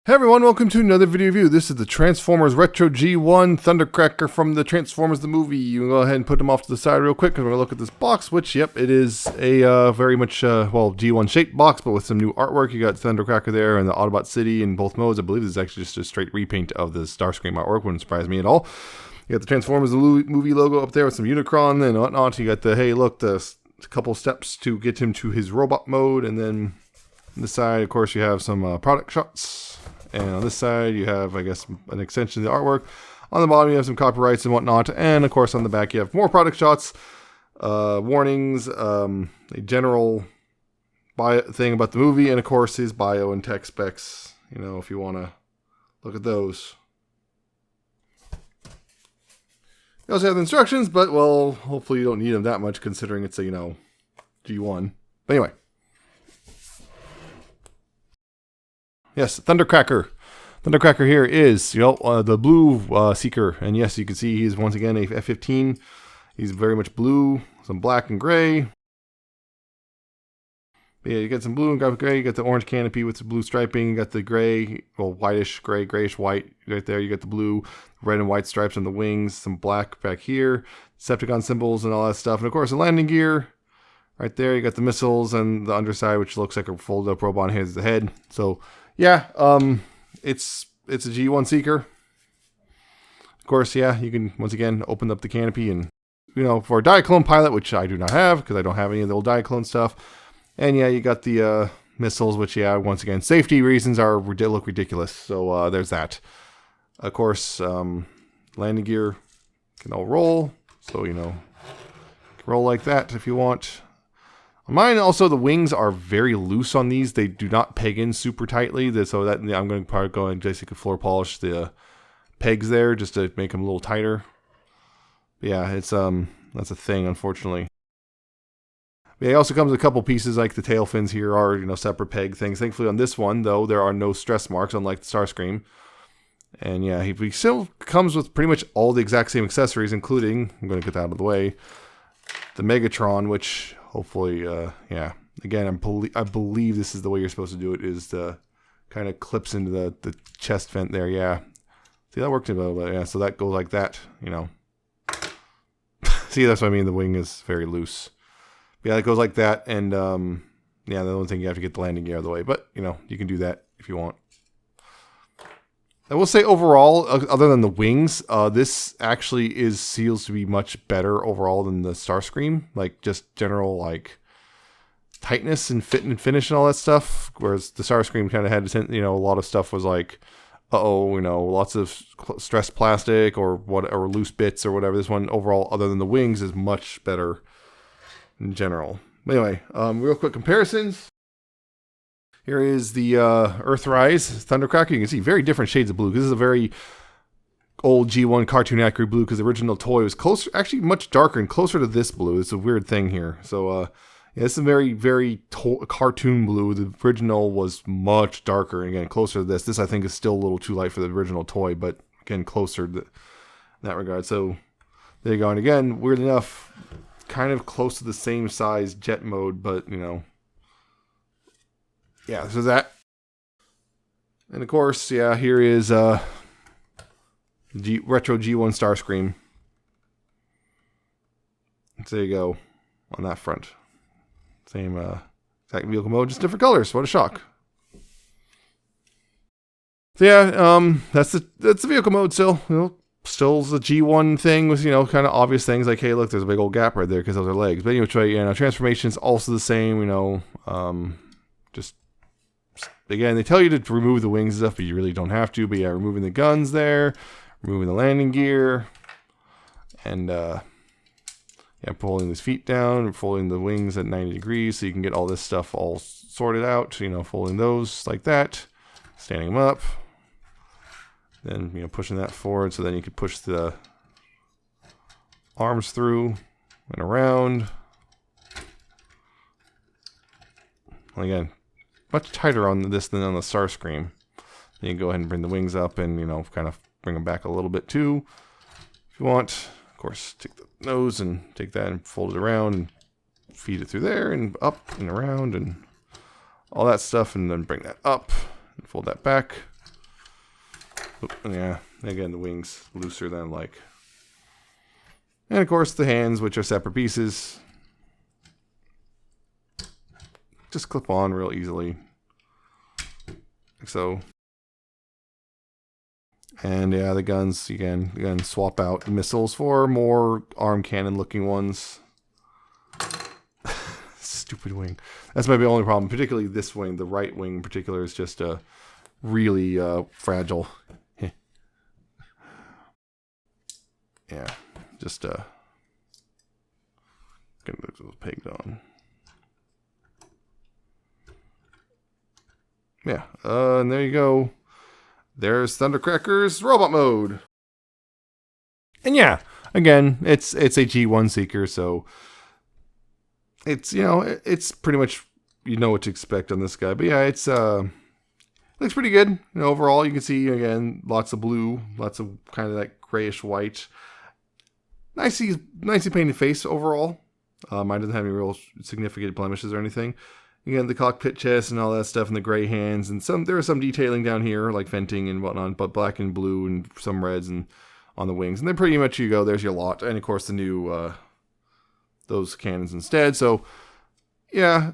Hey everyone, welcome to another video review. This is the Transformers Retro G1 Thundercracker from the Transformers the movie. You can go ahead and put them off to the side real quick because we're going to look at this box, which, yep, it is a very much, G1 shaped box, but with some new artwork. You got Thundercracker there and the Autobot City in both modes. I believe this is actually just a straight repaint of the Starscream artwork. Wouldn't surprise me at all. You got the Transformers the movie logo up there with some Unicron and whatnot. You got the, hey, look, the couple steps to get him to his robot mode. And then on the side, of course, you have some product shots. And on this side, you have, I guess, an extension of the artwork. On the bottom, you have some copyrights and whatnot. And, of course, on the back, you have more product shots, warnings, a general thing about the movie, and, of course, his bio and tech specs, you know, if you want to look at those. You also have the instructions, but, well, hopefully you don't need them that much considering it's a, you know, G1. But anyway. Yes, Thundercracker. Thundercracker here is, you know, the blue Seeker. And yes, you can see he's once again a F-15. He's very much blue, some black and gray. But yeah, you got some blue and gray. You got the orange canopy with the blue striping. You got the gray, well, whitish gray, grayish white right there. You got the blue, red and white stripes on the wings. Some black back here. Decepticon symbols and all that stuff. And of course, the landing gear. Right there, you got the missiles and the underside, which looks like a folded up robot. Here's the head. So, yeah, it's a G1 Seeker. Of course, yeah, you can, once again, open up the canopy and, you know, for a Diaclone pilot, which I do not have, because I don't have any of the old Diaclone stuff. And, yeah, you got the missiles, which, yeah, once again, safety reasons look ridiculous. So, there's that. Of course, landing gear can all roll. So, you know, roll like that if you want. Mine also, the wings are very loose on these. They do not peg in super tightly. So that I'm going to probably go and basically floor polish the pegs there just to make them a little tighter. But yeah, it's that's a thing, unfortunately. But yeah, it also comes with a couple pieces like the tail fins here are, you know, separate peg things. Thankfully on this one, though, there are no stress marks, unlike the Starscream. And yeah, he still comes with pretty much all the exact same accessories, including, I'm going to get that out of the way, the Megatron, which hopefully, yeah. Again, I believe this is the way you're supposed to do it, is the kind of clips into the chest vent there, yeah. See, that worked a little bit, yeah, so that goes like that, you know. See, that's what I mean, the wing is very loose. But yeah, it goes like that, and, yeah, the only thing you have to get the landing gear out of the way, but, you know, you can do that if you want. I will say overall, other than the wings, this actually seals to be much better overall than the Starscream. Like, just general, like, tightness and fit and finish and all that stuff. Whereas the Starscream kind of had, you know, a lot of stuff was like, you know, lots of stressed plastic or loose bits or whatever. This one overall, other than the wings, is much better in general. But anyway, real quick comparisons. Here is the Earthrise Thundercracker. You can see very different shades of blue. This is a very old G1 cartoon accurate blue because the original toy was closer, actually much darker and closer to this blue. It's a weird thing here. So, yeah, this is a very, very cartoon blue. The original was much darker. And again, closer to this. This, I think, is still a little too light for the original toy, but again, closer in that regard. So, there you go. And again, weird enough, kind of close to the same size jet mode, but, you know. Yeah, so that. And of course, yeah, here is Retro G1 Starscream. So there you go on that front. Same exact vehicle mode, just different colors. What a shock. So yeah, that's the vehicle mode still. You know, still the G1 thing with, you know, kind of obvious things like, hey, look, there's a big old gap right there because those are legs. But anyway, you know, transformation's also the same, you know, just again, they tell you to remove the wings and stuff, but you really don't have to. But yeah, removing the guns there, removing the landing gear, and yeah, pulling his feet down, and folding the wings at 90 degrees so you can get all this stuff all sorted out. You know, folding those like that, standing them up, then, you know, pushing that forward so then you can push the arms through and around. Again, much tighter on this than on the Starscream. You can go ahead and bring the wings up and, you know, kind of bring them back a little bit too, if you want. Of course, take the nose and take that and fold it around and feed it through there and up and around and all that stuff, and then bring that up and fold that back. Yeah, again, the wings looser than like. And of course the hands, which are separate pieces. Just clip on real easily. Like so. And yeah, the guns, again, swap out the missiles for more arm cannon looking ones. Stupid wing. That's maybe the only problem, particularly this wing. The right wing in particular is just really fragile. Yeah, just gonna look those pegged on. Yeah, and there you go. There's Thundercracker's robot mode. And yeah, again, it's a G1 Seeker, so it's, you know, it's pretty much, you know what to expect on this guy. But yeah, it's looks pretty good. You know, overall, you can see, again, lots of blue, lots of kind of that grayish white. Nicely painted face overall. Mine doesn't have any real significant blemishes or anything. Again, the cockpit chest and all that stuff, and the gray hands, and there is some detailing down here, like venting and whatnot, but black and blue and some reds and on the wings. And then pretty much you go, there's your lot. And of course the new those cannons instead. So yeah,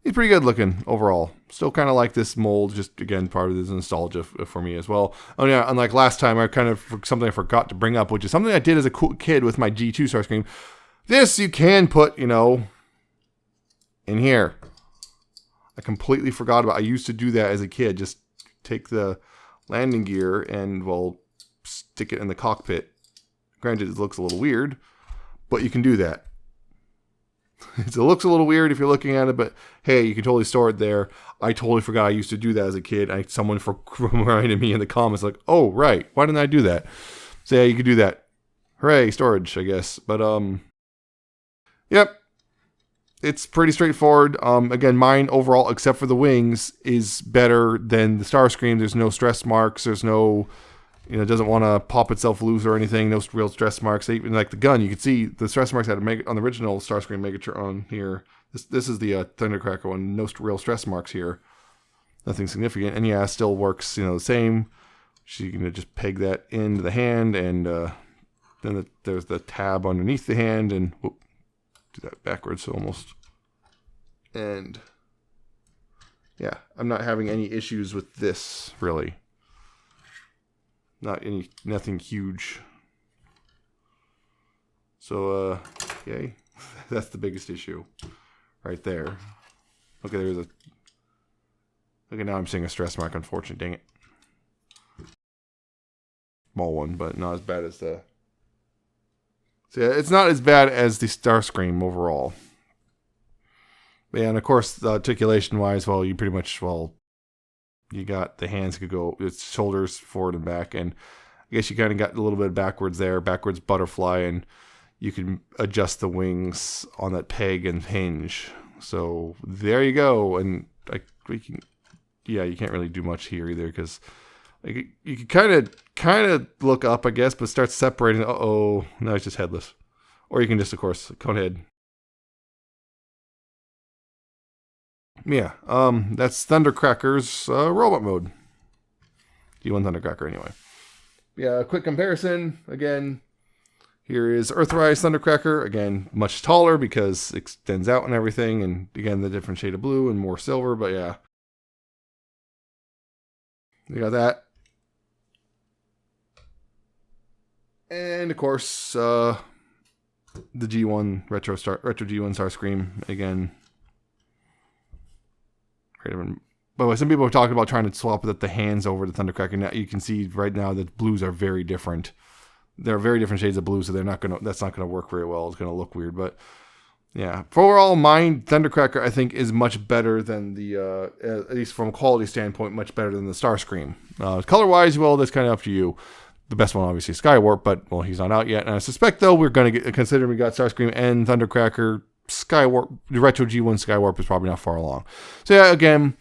it's pretty good looking overall. Still kind of like this mold, just again, part of this nostalgia for me as well. Oh yeah, unlike last time, I kind of, something I forgot to bring up, which is something I did as a cool kid with my G2 Starscream. This you can put, you know, in here. I completely forgot about. I used to do that as a kid. Just take the landing gear and, well, stick it in the cockpit. Granted, it looks a little weird, but you can do that. It looks a little weird if you're looking at it, but hey, you can totally store it there. I totally forgot I used to do that as a kid. Someone reminded me in the comments, like, oh, right, why didn't I do that? So yeah, you could do that. Hooray, storage, I guess. But, yep. It's pretty straightforward. Again, mine overall, except for the wings, is better than the Starscream. There's no stress marks. There's no, you know, it doesn't want to pop itself loose or anything. No real stress marks. Even like the gun, you can see the stress marks had on the original Starscream Megatron here. This is the Thundercracker one. No real stress marks here. Nothing significant. And yeah, it still works, you know, the same. So you can just peg that into the hand, and then there's the tab underneath the hand, and whoop, do that backwards almost. And yeah, I'm not having any issues with this really. Nothing huge. So yay. That's the biggest issue right there. Okay, okay, now I'm seeing a stress mark, unfortunately, dang it. Small one, but not as bad as the. So yeah, it's not as bad as the Starscream overall. But yeah, and of course, the articulation-wise, well, you pretty much, well, you got the hands could go, its shoulders forward and back, and I guess you kind of got a little bit backwards there, backwards butterfly, and you can adjust the wings on that peg and hinge. So there you go, and you can't really do much here either, because you can kind of look up, I guess, but start separating. Uh-oh, now it's just headless. Or you can just, of course, cone head. Yeah, that's Thundercracker's robot mode. G1 Thundercracker, anyway. Yeah, quick comparison. Again, here is Earthrise Thundercracker. Again, much taller because it extends out and everything. And again, the different shade of blue and more silver. But yeah, you got that. And of course, the G1 Retro G1 Starscream again. But some people are talking about trying to swap the hands over the Thundercracker. Now you can see right now that blues are very different. They're very different shades of blue, so that's not gonna work very well. It's gonna look weird, but yeah. For overall, mine Thundercracker I think is much better than the at least from a quality standpoint, much better than the Starscream. Color wise, well, that's kind of up to you. The best one, obviously, Skywarp, but well, he's not out yet. And I suspect though we're gonna get, considering we got Starscream and Thundercracker, Skywarp, the Retro G1 Skywarp is probably not far along. So yeah, again,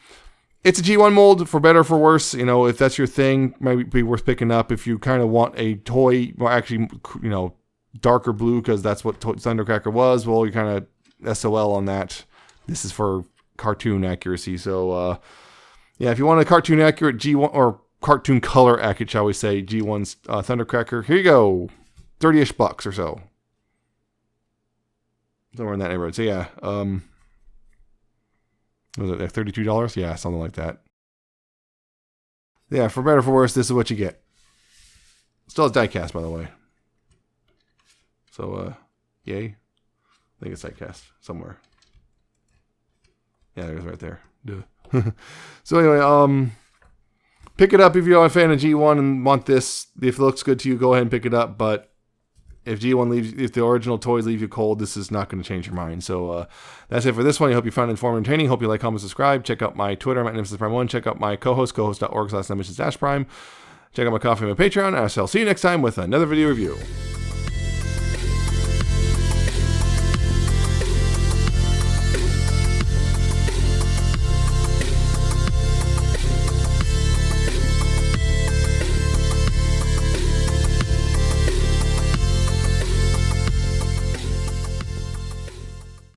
it's a G1 mold, for better or for worse. You know, if that's your thing, might be worth picking up. If you kind of want a toy, well, actually, you know, darker blue, because that's what Thundercracker was, well, you kind of SOL on that. This is for cartoon accuracy. So Yeah, if you want a cartoon accurate G1 or cartoon color accurate, shall we say, G1's Thundercracker, here you go, 30-ish bucks or so. Somewhere in that neighborhood. So yeah, was it like $32? Yeah, something like that. Yeah, for better or for worse, this is what you get. Still has diecast, by the way. So, yay. I think it's diecast somewhere. Yeah, there's right there. Duh. So anyway, pick it up if you're a fan of G1 and want this. If it looks good to you, go ahead and pick it up. But if G1 leaves, if the original toys leave you cold, this is not going to change your mind. So that's it for this one. I hope you found it informative and entertaining. Hope you like, comment, subscribe. Check out my Twitter, I'm at Nemesis Prime 1. Check out my co-host, cohost.org/Nemesis-Prime. Check out my coffee and my Patreon. I'll see you next time with another video review.